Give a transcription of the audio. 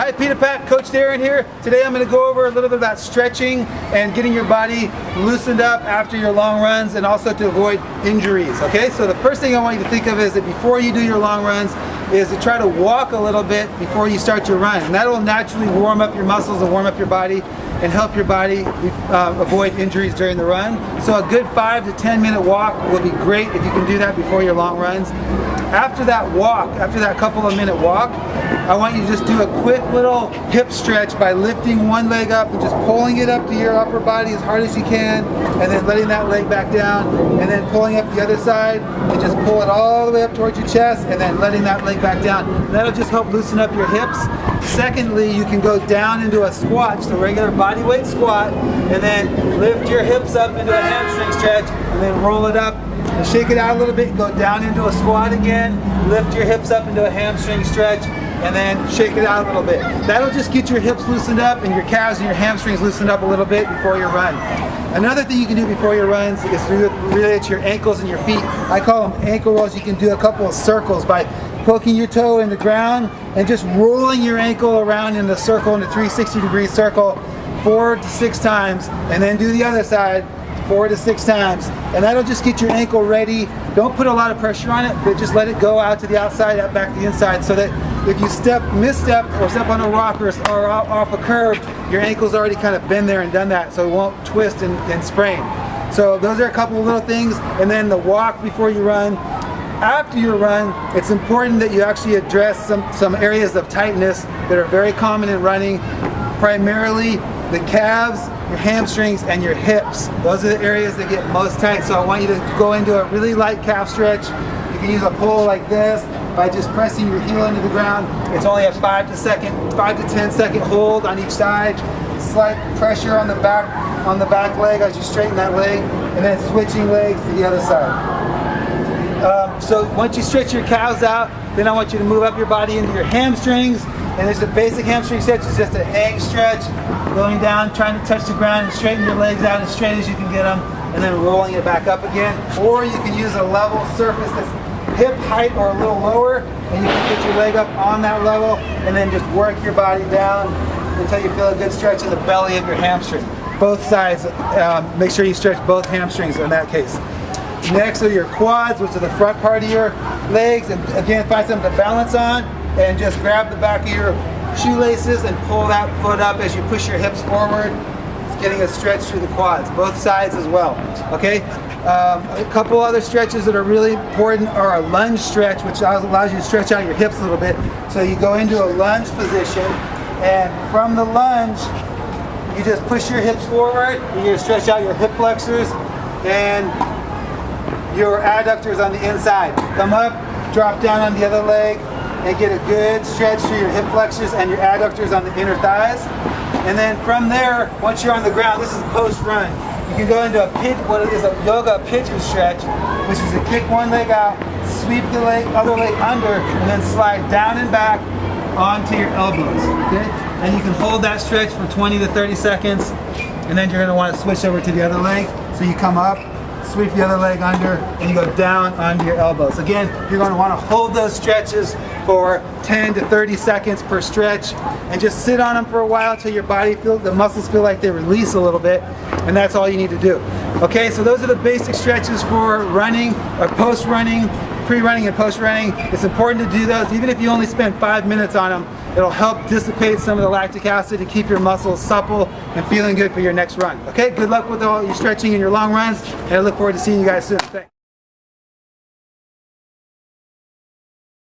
Hi, PETA Pack, Coach Darren here. Today I'm going to go over a little bit about stretching and getting your body loosened up after your long runs and also to avoid injuries. Okay, so the first thing I want you to think of is that before you do your long runs is to try to walk a little bit before you start your run. And that will naturally warm up your muscles and warm up your body and help your body avoid injuries during the run. So a good 5 to 10 minute walk will be great if you can do that before your long runs. After that walk, after that couple of minute walk, I want you to just do a quick little hip stretch by lifting one leg up and just pulling it up to your upper body as hard as you can, and then letting that leg back down, and then pulling up the other side and just pull it all the way up towards your chest and then letting that leg back down. That'll just help loosen up your hips. Secondly, you can go down into a squat, just a regular body weight squat, and then lift your hips up into a hamstring stretch and then roll it up and shake it out a little bit. Go down into a squat again, lift your hips up into a hamstring stretch, and then shake it out a little bit. That'll just get your hips loosened up and your calves and your hamstrings loosened up a little bit before your run. Another thing you can do before your runs is related to your ankles and your feet. I call them ankle rolls. You can do a couple of circles by poking your toe in the ground and just rolling your ankle around in a circle, in a 360-degree circle, 4 to 6 times, and then do the other side 4 to 6 times, and that'll just get your ankle ready. Don't put a lot of pressure on it, but just let it go out to the outside, out back to the inside, so that if you misstep or step on a rock or off a curb, your ankle's already kind of been there and done that, so it won't twist and sprain. So those are a couple of little things. And then the walk before you run. After your run, it's important that you actually address some areas of tightness that are very common in running, primarily the calves, your hamstrings, and your hips. Those are the areas that get most tight. So I want you to go into a really light calf stretch. You can use a pull like this by just pressing your heel into the ground. It's only a 5 to 10 second hold on each side. Slight pressure on the back leg as you straighten that leg, and then switching legs to the other side. So once you stretch your calves out, then I want you to move up your body into your hamstrings. And there's a basic hamstring stretch. It's just a hang stretch, going down, trying to touch the ground and straighten your legs out as straight as you can get them, and then rolling it back up again. Or you can use a level surface that's hip height or a little lower, and you can get your leg up on that level and then just work your body down until you feel a good stretch in the belly of your hamstring. Both sides, make sure you stretch both hamstrings in that case. Next are your quads, which are the front part of your legs, and again, find something to balance on and just grab the back of your shoelaces and pull that foot up as you push your hips forward. It's getting a stretch through the quads, both sides as well. Okay. A couple other stretches that are really important are a lunge stretch, which allows you to stretch out your hips a little bit. So you go into a lunge position, and from the lunge, you just push your hips forward. You're going to stretch out your hip flexors and your adductors on the inside. Come up, drop down on the other leg, and get a good stretch through your hip flexors and your adductors on the inner thighs. And then from there, once you're on the ground, this is post-run. You can go into what is a yoga pigeon stretch, which is to kick one leg out, sweep the other leg under, and then slide down and back onto your elbows. Okay? And you can hold that stretch for 20 to 30 seconds, and then you're going to want to switch over to the other leg. So you come up, sweep the other leg under, and you go down onto your elbows. Again, you're going to want to hold those stretches for 10 to 30 seconds per stretch, and just sit on them for a while until your body the muscles feel like they release a little bit, and that's all you need to do. Okay, so those are the basic stretches for running or post-running, pre-running and post-running. It's important to do those, even if you only spend 5 minutes on them. It'll help dissipate some of the lactic acid to keep your muscles supple and feeling good for your next run. Okay, good luck with all your stretching and your long runs, and I look forward to seeing you guys soon. Thanks.